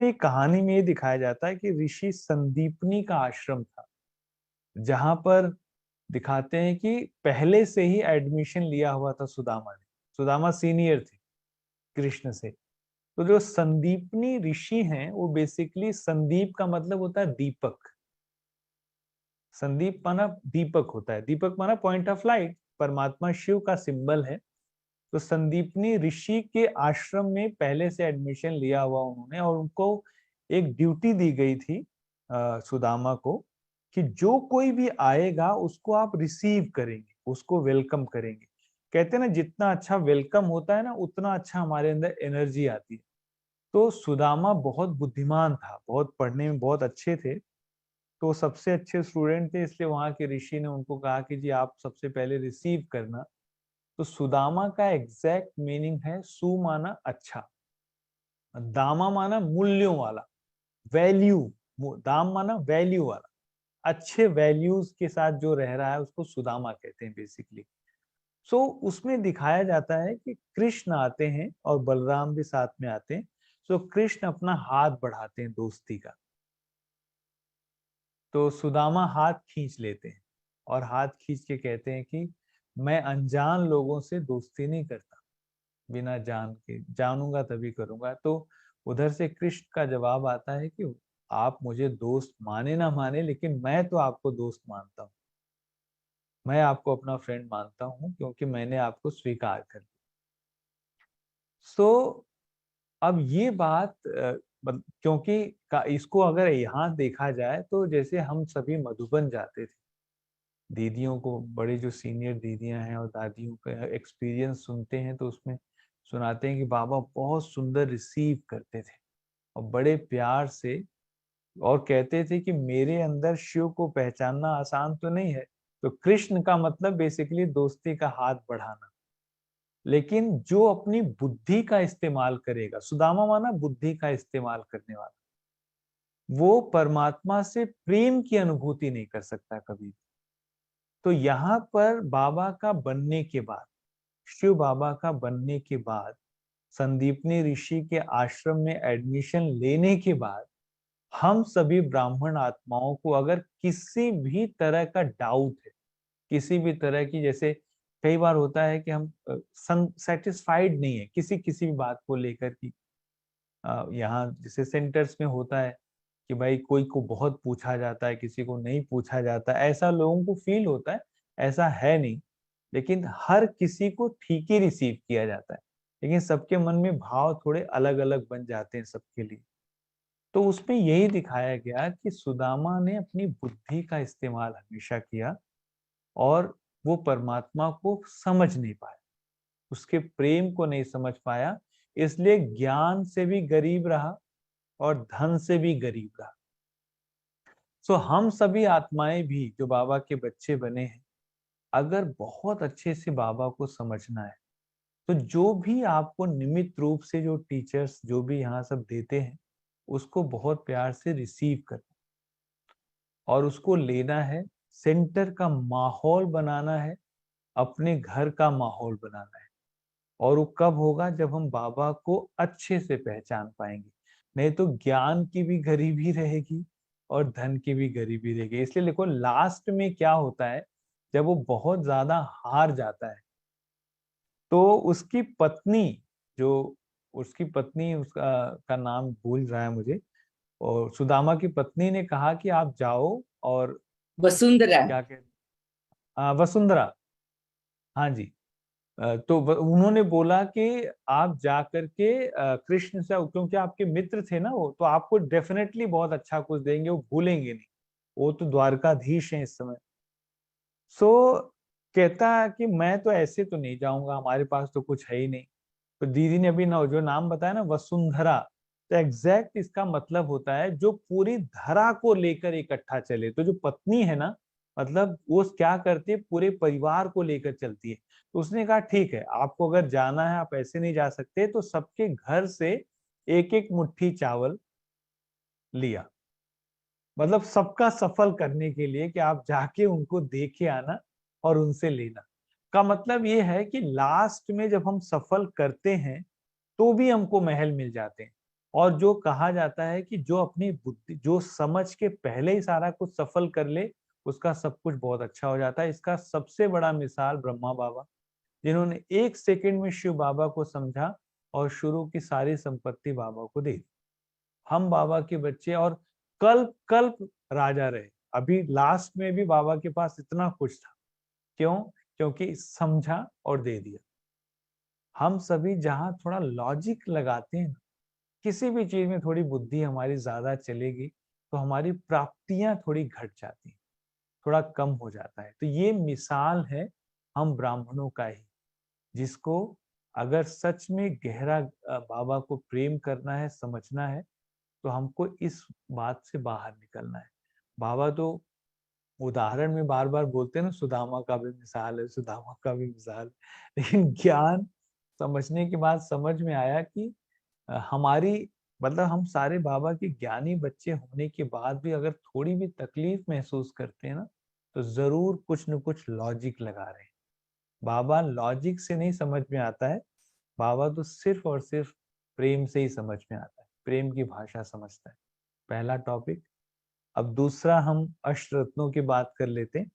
ये कहानी में ये दिखाया जाता है कि ऋषि संदीपनी का आश्रम था, जहां पर दिखाते हैं कि पहले से ही एडमिशन लिया हुआ था सुदामा ने। सुदामा सीनियर थे कृष्ण से। तो जो संदीपनी ऋषि हैं वो बेसिकली, संदीप का मतलब होता है दीपक। संदीप माना दीपक होता है, दीपक माना पॉइंट ऑफ लाइट, परमात्मा शिव का सिंबल है। तो संदीपनी ऋषि के आश्रम में पहले से एडमिशन लिया हुआ उन्होंने, और उनको एक ड्यूटी दी गई थी सुदामा को, कि जो कोई भी आएगा उसको आप रिसीव करेंगे, उसको वेलकम करेंगे। कहते हैं ना, जितना अच्छा वेलकम होता है ना, उतना अच्छा हमारे अंदर एनर्जी आती है। तो सुदामा बहुत बुद्धिमान था, बहुत पढ़ने में बहुत अच्छे थे। तो सबसे अच्छे स्टूडेंट थे, इसलिए वहां के ऋषि ने उनको कहा कि जी आप सबसे पहले रिसीव करना। तो सुदामा का एग्जैक्ट मीनिंग है, सु माना अच्छा, दामा माना मूल्यों वाला, वैल्यू। दाम माना वैल्यू वाला, अच्छे वैल्यूज के साथ जो रह रहा है उसको सुदामा कहते हैं बेसिकली। सो उसमें दिखाया जाता है कि कृष्ण आते हैं और बलराम भी साथ में आते हैं। सो कृष्ण अपना हाथ बढ़ाते हैं दोस्ती का, तो सुदामा हाथ खींच लेते हैं और हाथ खींच के कहते हैं कि मैं अनजान लोगों से दोस्ती नहीं करता, बिना जान के, जानूंगा तभी करूंगा। तो उधर से कृष्ण का जवाब आता है कि आप मुझे दोस्त माने ना माने, लेकिन मैं तो आपको दोस्त मानता हूँ, मैं आपको अपना फ्रेंड मानता हूँ, क्योंकि मैंने आपको स्वीकार कर लिया। सो अब ये बात क्योंकि इसको अगर यहाँ देखा जाए तो जैसे हम सभी मधुबन जाते थे, दीदियों को, बड़े जो सीनियर दीदियां हैं और दादियों का एक्सपीरियंस सुनते हैं, तो उसमें सुनाते हैं कि बाबा बहुत सुंदर रिसीव करते थे और बड़े प्यार से, और कहते थे कि मेरे अंदर शिव को पहचानना आसान तो नहीं है। तो कृष्ण का मतलब बेसिकली दोस्ती का हाथ बढ़ाना। लेकिन जो अपनी बुद्धि का इस्तेमाल करेगा, सुदामा माना बुद्धि का इस्तेमाल करने वाला, वो परमात्मा से प्रेम की अनुभूति नहीं कर सकता कभी। तो यहाँ पर बाबा का बनने के बाद, शिव बाबा का बनने के बाद, संदीपनी ऋषि के आश्रम में एडमिशन लेने के बाद, हम सभी ब्राह्मण आत्माओं को अगर किसी भी तरह का डाउट है, किसी भी तरह की, जैसे कई बार होता है कि हम सेटिस्फाइड नहीं है किसी किसी भी बात को लेकर की, यहाँ जैसे सेंटर्स में होता है कि भाई कोई को बहुत पूछा जाता है, किसी को नहीं पूछा जाता, ऐसा लोगों को फील होता है। ऐसा है नहीं, लेकिन हर किसी को ठीक ही रिसीव किया जाता है, लेकिन सबके मन में भाव थोड़े अलग अलग बन जाते हैं सबके लिए। तो उसमें यही दिखाया गया कि सुदामा ने अपनी बुद्धि का इस्तेमाल हमेशा किया, और वो परमात्मा को समझ नहीं पाया, उसके प्रेम को नहीं समझ पाया, इसलिए ज्ञान से भी गरीब रहा और धन से भी गरीब रहा। सो हम सभी आत्माएं भी जो बाबा के बच्चे बने हैं, अगर बहुत अच्छे से बाबा को समझना है, तो जो भी आपको निमित्त रूप से जो टीचर्स जो भी यहाँ सब देते हैं, उसको बहुत प्यार से रिसीव करना और उसको लेना है। सेंटर का माहौल बनाना है, अपने घर का माहौल बनाना है। और वो कब होगा, जब हम बाबा को अच्छे से पहचान पाएंगे। नहीं तो ज्ञान की भी गरीबी रहेगी और धन की भी गरीबी रहेगी। इसलिए देखो लास्ट में क्या होता है, जब वो बहुत ज्यादा हार जाता है, तो उसकी पत्नी, जो उसकी पत्नी, उसका का नाम भूल रहा है मुझे, और सुदामा की पत्नी ने कहा कि आप जाओ और वसुंधरा। क्या कहते, वसुंधरा, हाँ जी। तो उन्होंने बोला कि आप जा करके कृष्ण से, क्योंकि आपके मित्र थे ना वो, तो आपको डेफिनेटली बहुत अच्छा कुछ देंगे, वो भूलेंगे नहीं, वो तो द्वारकाधीश हैं इस समय। सो कहता है कि मैं तो ऐसे तो नहीं जाऊंगा, हमारे पास तो कुछ है ही नहीं। तो दीदी ने अभी ना जो नाम बताया ना, वसुंधरा, तो एग्जैक्ट इसका मतलब होता है जो पूरी धरा को लेकर इकट्ठा चले। तो जो पत्नी है ना, मतलब वो क्या करती है, पूरे परिवार को लेकर चलती है। तो उसने कहा ठीक है, आपको अगर जाना है, आप ऐसे नहीं जा सकते, तो सबके घर से एक एक मुट्ठी चावल लिया, मतलब सबका सफल करने के लिए कि आप जाके उनको देखे आना और उनसे लेना। का मतलब ये है कि लास्ट में जब हम सफल करते हैं, तो भी हमको महल मिल जाते हैं, और जो कहा जाता है कि जो अपनी बुद्धि, जो समझ के पहले ही सारा कुछ सफल कर ले, उसका सब कुछ बहुत अच्छा हो जाता है। इसका सबसे बड़ा मिसाल ब्रह्मा बाबा, जिन्होंने 1 सेकंड में शिव बाबा को समझा और शुरू की सारी संपत्ति बाबा को दे दी। हम बाबा के बच्चे और कल्प कल्प राजा रहे। अभी लास्ट में भी बाबा के पास इतना कुछ था, क्यों? क्योंकि समझा और दे दिया। हम सभी जहां थोड़ा लॉजिक लगाते हैं, किसी भी चीज में थोड़ी बुद्धि हमारी ज्यादा चलेगी, तो हमारी प्राप्तियां थोड़ी घट जाती हैं, थोड़ा कम हो जाता है। तो ये मिसाल है हम ब्राह्मणों का ही, जिसको अगर सच में गहरा बाबा को प्रेम करना है, समझना है, तो हमको इस बात से बाहर निकलना है। बाबा तो उदाहरण में बार बार बोलते हैं ना, सुदामा का भी मिसाल है, सुदामा का भी मिसाल है। लेकिन ज्ञान समझने के बाद समझ में आया कि हमारी, मतलब हम सारे बाबा के ज्ञानी बच्चे होने के बाद भी अगर थोड़ी भी तकलीफ महसूस करते हैं ना, तो जरूर कुछ न कुछ लॉजिक लगा रहे हैं। बाबा लॉजिक से नहीं समझ में आता है, बाबा तो सिर्फ और सिर्फ प्रेम से ही समझ में आता है, प्रेम की भाषा समझता है। पहला टॉपिक। अब दूसरा हम अष्टरत्नों की बात कर लेते हैं।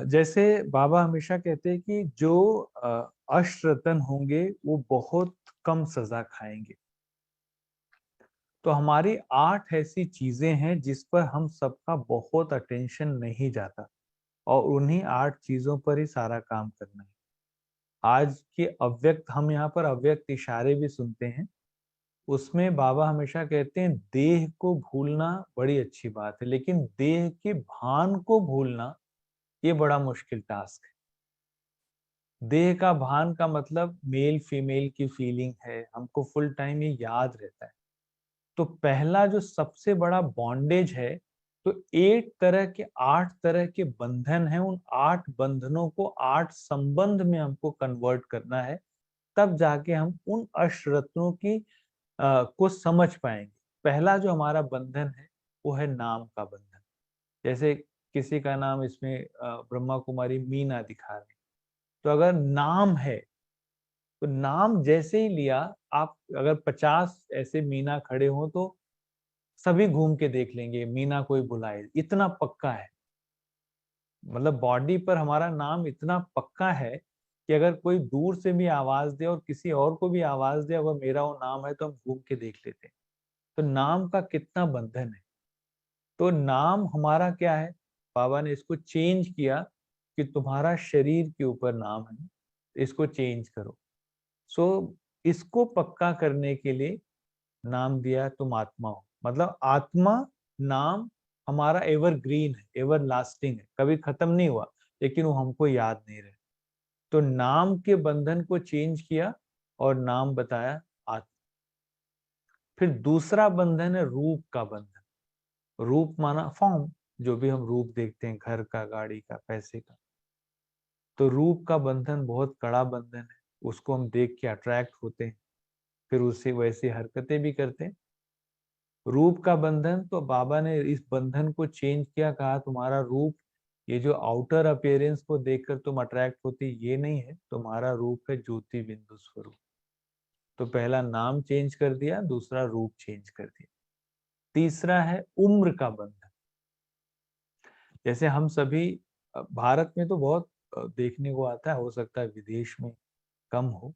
जैसे बाबा हमेशा कहते हैं कि जो अष्टरत्न होंगे वो बहुत कम सजा खाएंगे। तो हमारी 8 ऐसी चीजें हैं जिस पर हम सबका बहुत अटेंशन नहीं जाता, और उन्हीं 8 चीजों पर ही सारा काम करना है। आज के अव्यक्त, हम यहाँ पर अव्यक्त इशारे भी सुनते हैं, उसमें बाबा हमेशा कहते हैं देह को भूलना बड़ी अच्छी बात है, लेकिन देह के भान को भूलना ये बड़ा मुश्किल टास्क है। देह का भान का मतलब मेल फीमेल की फीलिंग है, हमको फुल टाइम ये याद रहता है। तो पहला जो सबसे बड़ा बॉन्डेज है, तो 8 तरह के बंधन हैं, उन 8 बंधनों को 8 संबंध में हमको कन्वर्ट करना है, तब जाके हम उन अष्टरत्नों की को समझ पाएंगे। पहला जो हमारा बंधन है वो है नाम का बंधन। जैसे किसी का नाम इसमें ब्रह्मा कुमारी मीना दिखा रहे हैं, तो अगर नाम है, तो नाम जैसे ही लिया, आप अगर 50 ऐसे मीना खड़े हो तो सभी घूम के देख लेंगे मीना कोई बुलाए, इतना पक्का है। मतलब बॉडी पर हमारा नाम इतना पक्का है कि अगर कोई दूर से भी आवाज दे और किसी और को भी आवाज दे, अगर मेरा वो नाम है तो हम घूम के देख लेते हैं। तो नाम का कितना बंधन है। तो नाम हमारा क्या है, बाबा ने इसको चेंज किया कि तुम्हारा शरीर के ऊपर नाम है, इसको चेंज करो। सो इसको पक्का करने के लिए नाम दिया, तुम आत्मा हो। मतलब आत्मा, नाम हमारा एवर ग्रीन है, एवर लास्टिंग है, कभी खत्म नहीं हुआ, लेकिन वो हमको याद नहीं रहे। तो नाम के बंधन को चेंज किया और नाम बताया आत्मा। फिर दूसरा बंधन है रूप का बंधन। रूप माना फॉर्म, जो भी हम रूप देखते हैं, घर का, गाड़ी का, पैसे का। तो रूप का बंधन बहुत कड़ा बंधन है, उसको हम देख के अट्रैक्ट होते हैं, फिर उससे वैसी हरकतें भी करते हैं। रूप का बंधन, तो बाबा ने इस बंधन को चेंज किया, कहा तुम्हारा रूप, ये जो आउटर अपीयरेंस को देखकर तुम अट्रैक्ट होती, ये नहीं है, तुम्हारा रूप है ज्योति बिंदु स्वरूप। तो पहला नाम चेंज कर दिया, दूसरा रूप चेंज कर दिया। तीसरा है उम्र का बंधन। जैसे हम सभी, भारत में तो बहुत देखने को आता है, हो सकता है विदेश में कम हो,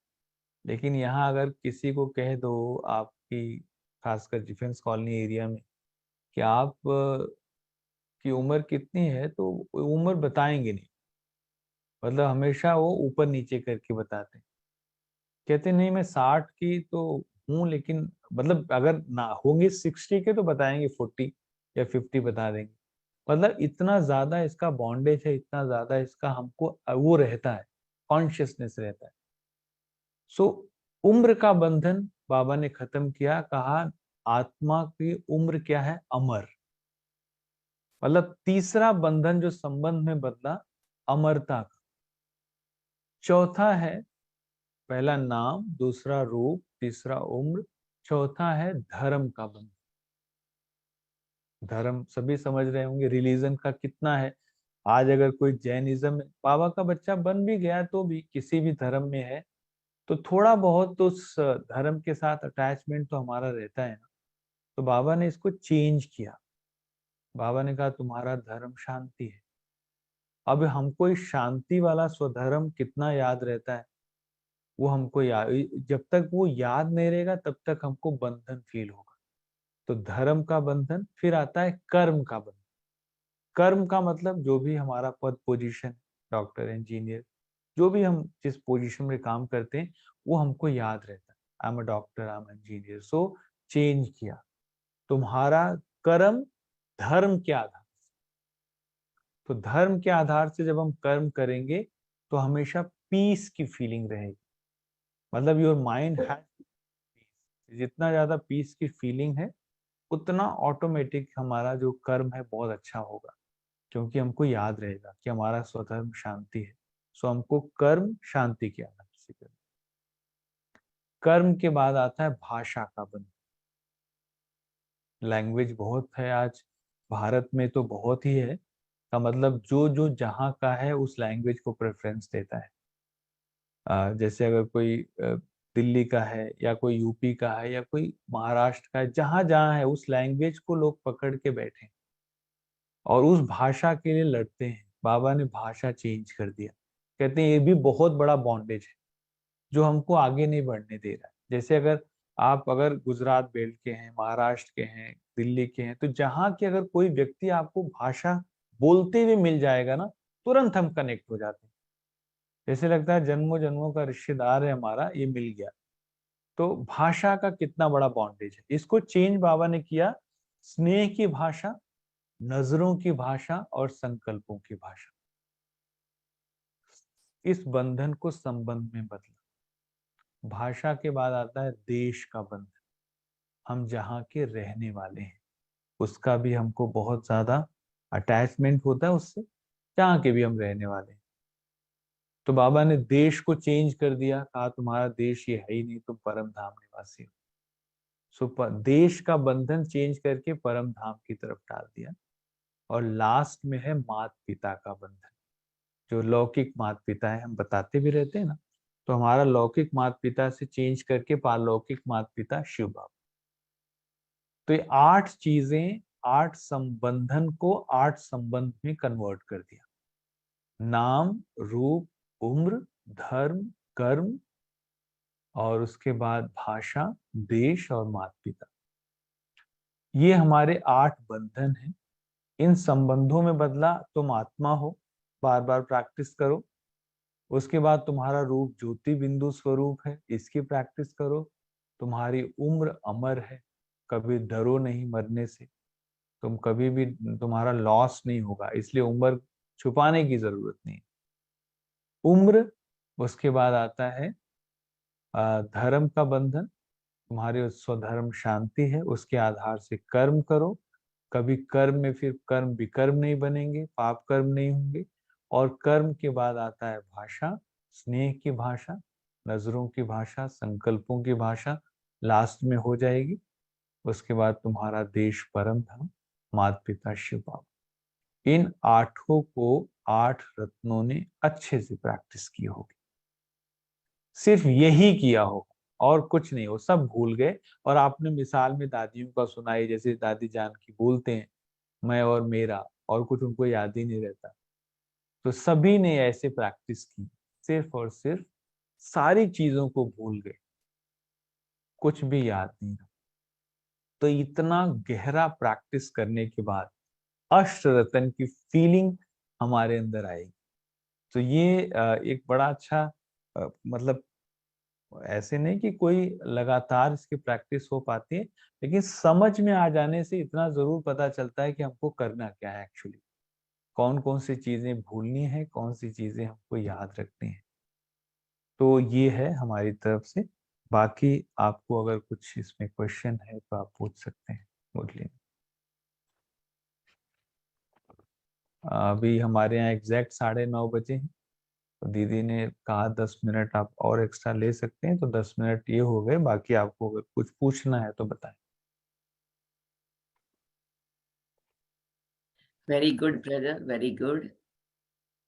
लेकिन यहाँ अगर किसी को कह दो आपकी, खासकर डिफेंस कॉलोनी एरिया में, कि आप की उम्र कितनी है, तो उम्र बताएंगे नहीं। मतलब हमेशा वो ऊपर नीचे करके बताते हैं, कहते नहीं मैं 60 की तो हूँ, लेकिन मतलब अगर ना होंगे 60 के तो बताएंगे 40 या 50 बता देंगे। मतलब इतना ज्यादा इसका बॉन्डेज है, इतना ज्यादा इसका हमको वो रहता है, कॉन्शियसनेस रहता है। सो उम्र का बंधन बाबा ने खत्म किया, कहा आत्मा की उम्र क्या है, अमर। मतलब तीसरा बंधन जो संबंध में बदला, अमरता का। चौथा है, पहला नाम, दूसरा रूप, तीसरा उम्र, चौथा है धर्म का बंधन। धर्म सभी समझ रहे होंगे, रिलीजन का कितना है। आज अगर कोई जैनिज्म, बाबा का बच्चा बन भी गया तो भी किसी भी धर्म में है, तो थोड़ा बहुत तो उस धर्म के साथ अटैचमेंट तो हमारा रहता है ना। तो बाबा ने इसको चेंज किया। बाबा ने कहा तुम्हारा धर्म शांति है। अब हमको इस शांति वाला स्वधर्म कितना याद रहता है, वो हमको याद, जब तक वो याद नहीं रहेगा तब तक हमको बंधन फील होगा। तो धर्म का बंधन, फिर आता है कर्म का बंधन। कर्म का मतलब जो भी हमारा पद पोजीशन, डॉक्टर, इंजीनियर, जो भी हम जिस पोजीशन में काम करते हैं वो हमको याद रहता है। I am a doctor, I am engineer. So change किया तुम्हारा कर्म धर्म के आधार। तो धर्म के आधार से जब हम कर्म करेंगे तो हमेशा पीस की फीलिंग रहेगी। मतलब योर माइंड हैज पीस। जितना ज्यादा पीस की फीलिंग है उतना ऑटोमेटिक हमारा जो कर्म है बहुत अच्छा होगा, क्योंकि हमको याद रहेगा कि हमारा स्वधर्म शांति है। सो हमको कर्म शांति के आधार से करना। कर्म के बाद आता है भाषा का बंधन। लैंग्वेज बहुत है आज भारत में, तो बहुत ही है का मतलब जो जो जहाँ का है उस लैंग्वेज को प्रेफरेंस देता है। जैसे अगर कोई दिल्ली का है या कोई यूपी का है या कोई महाराष्ट्र का है, जहाँ जहाँ है उस लैंग्वेज को लोग पकड़ के बैठे हैं और उस भाषा के लिए लड़ते हैं। बाबा ने भाषा चेंज कर दिया। कहते हैं ये भी बहुत बड़ा बॉन्डेज है जो हमको आगे नहीं बढ़ने दे रहा है। जैसे अगर गुजरात बेल्ट के हैं, महाराष्ट्र के हैं, दिल्ली के हैं, तो जहाँ के अगर कोई व्यक्ति आपको भाषा बोलते हुए मिल जाएगा ना, तुरंत हम कनेक्ट हो जाते हैं। जैसे लगता है जन्मों जन्मों का रिश्तेदार है हमारा, ये मिल गया। तो भाषा का कितना बड़ा बॉन्डेज है, इसको चेंज बाबा ने किया। स्नेह की भाषा, नजरों की भाषा और संकल्पों की भाषा, इस बंधन को संबंध में बदला। भाषा के बाद आता है देश का बंधन। हम जहाँ के रहने वाले हैं उसका भी हमको बहुत ज्यादा अटैचमेंट होता है उससे, जहाँ के भी हम रहने वाले हैं। तो बाबा ने देश को चेंज कर दिया, कहा तुम्हारा देश ये है ही नहीं, तुम परम धाम निवासी हो। देश का बंधन चेंज करके परम धाम की तरफ डाल दिया। और लास्ट में है माता पिता का बंधन। जो लौकिक माता पिता है, हम बताते भी रहते हैं ना, तो हमारा लौकिक माता पिता से चेंज करके पारलौकिक माता पिता शिव बाबा। तो ये 8 चीजें, 8 संबंधन को 8 संबंध में कन्वर्ट कर दिया। नाम, रूप, उम्र, धर्म, कर्म, और उसके बाद भाषा, देश और माता पिता। ये हमारे 8 बंधन हैं। इन संबंधों में बदला तुम आत्मा हो, बार बार प्रैक्टिस करो। उसके बाद तुम्हारा रूप ज्योति बिंदु स्वरूप है, इसकी प्रैक्टिस करो। तुम्हारी उम्र अमर है, कभी डरो नहीं मरने से। तुम कभी भी, तुम्हारा लॉस नहीं होगा, इसलिए उम्र छुपाने की जरूरत नहीं। उम्र, उसके बाद आता है धर्म का बंधन। तुम्हारे स्वधर्म शांति है, उसके आधार से कर्म करो। कभी कर्म में फिर कर्म विकर्म नहीं बनेंगे, पाप कर्म नहीं होंगे। और कर्म के बाद आता है भाषा, स्नेह की भाषा, नजरों की भाषा, संकल्पों की भाषा लास्ट में हो जाएगी। उसके बाद तुम्हारा देश परम धाम, माता पिता शिव बाबा। इन 8 को 8 रत्नों ने अच्छे से प्रैक्टिस की होगी। सिर्फ यही किया होगा और कुछ नहीं, हो सब भूल गए। और आपने मिसाल में दादियों का सुनाई, जैसे दादी जान की बोलते हैं मैं और मेरा, और कुछ उनको याद ही नहीं रहता। तो सभी ने ऐसे प्रैक्टिस की, सिर्फ और सिर्फ सारी चीजों को भूल गए, कुछ भी याद नहीं रहा। तो इतना गहरा प्रैक्टिस करने के बाद अष्ट रत्न की फीलिंग हमारे अंदर आएगी। तो ये एक बड़ा अच्छा, मतलब ऐसे नहीं कि कोई लगातार इसकी प्रैक्टिस हो पाती है, लेकिन समझ में आ जाने से इतना जरूर पता चलता है कि हमको करना क्या है एक्चुअली। कौन कौन सी चीजें भूलनी है, कौन सी चीजें हमको याद रखनी है। तो ये है हमारी तरफ से। बाकी आपको अगर कुछ इसमें क्वेश्चन है तो आप पूछ सकते हैं, बोलिए। अभी हमारे यहाँ एग्जैक्ट 9:30 हैं। तो दीदी ने कहा 10 मिनट आप और एक्स्ट्रा ले सकते हैं, तो 10 मिनट ये हो गए। बाकी आपको अगर कुछ पूछना है तो बताएं। Very good, brother. Very good.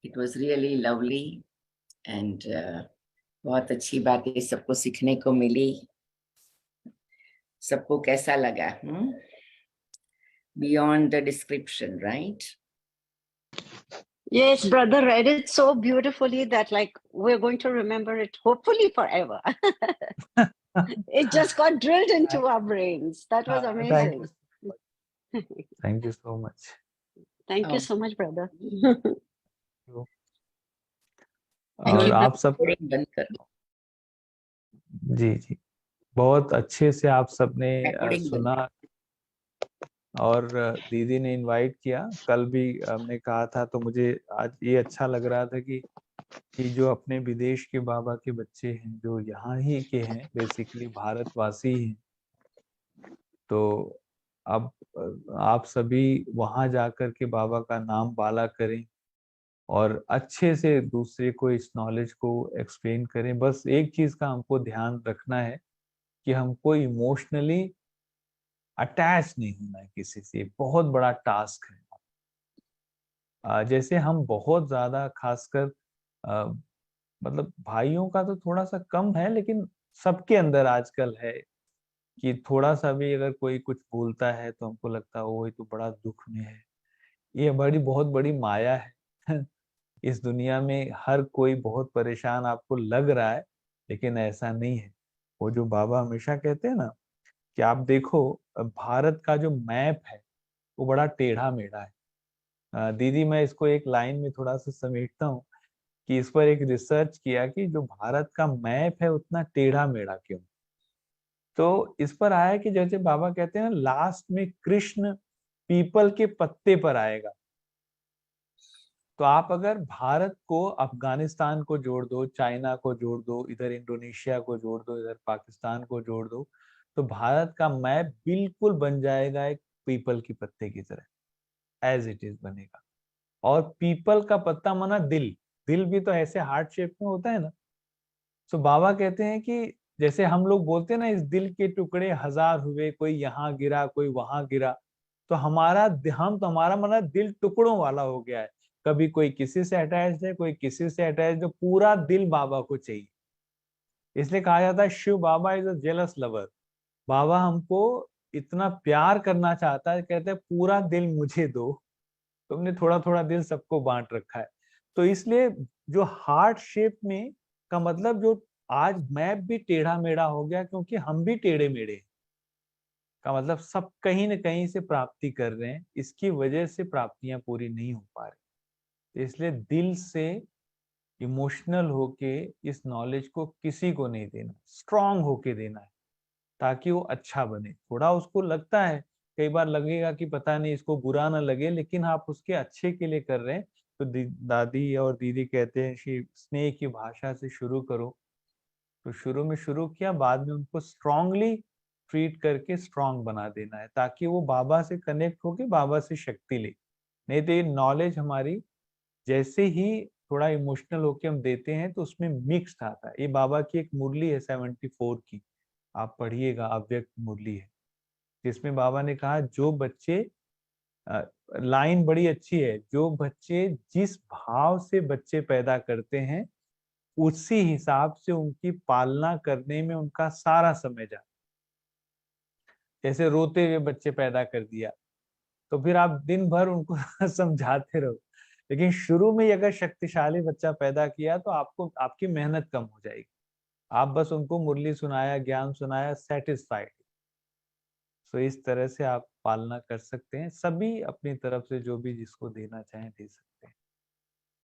It was really lovely, and बहुत अच्छी बात है, सबको सीखने को मिली। सबको कैसा लगा? Beyond the description, right? Yes, brother read it so beautifully that like we're going to remember it hopefully forever. It just got drilled into our brains. That was thank amazing. You so much. Thank you so much, brother. Thank और you. आप सब बंद कर दो। जी जी, बहुत अच्छे से आप सबने रिकॉर्डिंग बंद। सुना। और दीदी ने इनवाइट किया, कल भी हमने कहा था, तो मुझे आज ये अच्छा लग रहा था कि जो अपने विदेश के बाबा के बच्चे हैं, जो यहाँ ही के हैं, बेसिकली भारतवासी हैं, तो अब आप सभी वहां जाकर के बाबा का नाम बाला करें और अच्छे से दूसरे को इस नॉलेज को एक्सप्लेन करें। बस एक चीज का हमको ध्यान रखना है कि हमको इमोशनली अटैच नहीं होना है किसी से। बहुत बड़ा टास्क है। जैसे हम बहुत ज्यादा, खासकर मतलब भाइयों का तो थोड़ा सा कम है, लेकिन सबके अंदर आजकल है कि थोड़ा सा भी अगर कोई कुछ बोलता है तो हमको लगता है वो ये तो बड़ा दुख में है। ये बहुत बड़ी माया है। इस दुनिया में हर कोई बहुत परेशान आपको लग रहा है, लेकिन ऐसा नहीं है। वो जो बाबा हमेशा कहते हैं ना कि आप देखो, भारत का जो मैप है वो बड़ा टेढ़ा मेढ़ा है। दीदी, मैं इसको एक लाइन में थोड़ा सा समेटता हूँ कि इस पर एक रिसर्च किया कि जो भारत का मैप है उतना टेढ़ा मेढ़ा क्यों। तो इस पर आया कि जैसे बाबा कहते हैं ना, लास्ट में कृष्ण पीपल के पत्ते पर आएगा। तो आप अगर भारत को अफगानिस्तान को जोड़ दो, चाइना को जोड़ दो, इधर इंडोनेशिया को जोड़ दो, इधर पाकिस्तान को जोड़ दो, तो भारत का मैप बिल्कुल बन जाएगा एक पीपल की पत्ते की तरह, एज इट इज बनेगा। और पीपल का पत्ता माना दिल, दिल भी तो ऐसे हार्ट शेप में होता है ना। तो बाबा कहते हैं कि जैसे हम लोग बोलते हैं ना, इस दिल के टुकड़े हजार हुए, कोई यहाँ गिरा कोई वहां गिरा, तो हमारा माना दिल टुकड़ों वाला हो गया है। कभी कोई किसी से अटैच है, कोई किसी से अटैच, जो पूरा दिल बाबा को चाहिए। इसलिए कहा जाता है शिव बाबा इज अ जेलस लवर। बाबा हमको इतना प्यार करना चाहता है, कहते हैं पूरा दिल मुझे दो, तुमने थोड़ा थोड़ा दिल सबको बांट रखा है। तो इसलिए जो हार्ट शेप में का मतलब, जो आज मैप भी टेढ़ा मेढ़ा हो गया क्योंकि हम भी टेढ़े मेढ़े हैं। का मतलब सब कहीं न कहीं से प्राप्ति कर रहे हैं, इसकी वजह से प्राप्तियां पूरी नहीं हो पा रही। इसलिए दिल से इमोशनल होके इस नॉलेज को किसी को नहीं देना, स्ट्रांग होके देना है, ताकि वो अच्छा बने। थोड़ा उसको लगता है, कई बार लगेगा कि पता नहीं इसको बुरा ना लगे, लेकिन आप उसके अच्छे के लिए कर रहे हैं। तो दादी और दीदी कहते हैं कि स्नेह की भाषा से शुरू करो। तो शुरू में शुरू किया, बाद में उनको स्ट्रांगली ट्रीट करके स्ट्रांग बना देना है, ताकि वो बाबा से कनेक्ट होके बाबा से शक्ति ले। नहीं तो ये नॉलेज हमारी जैसे ही थोड़ा इमोशनल होके हम देते हैं तो उसमें मिक्स्ड आता है। ये बाबा की एक मुरली है 74 की, आप पढ़िएगा, अव्यक्त मुरली है, जिसमें बाबा ने कहा जो बच्चे, लाइन बड़ी अच्छी है, जो बच्चे जिस भाव से बच्चे पैदा करते हैं उसी हिसाब से उनकी पालना करने में उनका सारा समय जाता। जैसे रोते हुए बच्चे पैदा कर दिया तो फिर आप दिन भर उनको समझाते रहो, लेकिन शुरू में ही अगर शक्तिशाली बच्चा पैदा किया तो आपको आपकी मेहनत कम हो जाएगी। आप बस उनको मुरली सुनाया, ज्ञान सुनाया, सेटिस्फाइड। तो इस तरह से आप पालना कर सकते हैं। सभी अपनी तरफ से जो भी जिसको देना चाहें दे सकते हैं।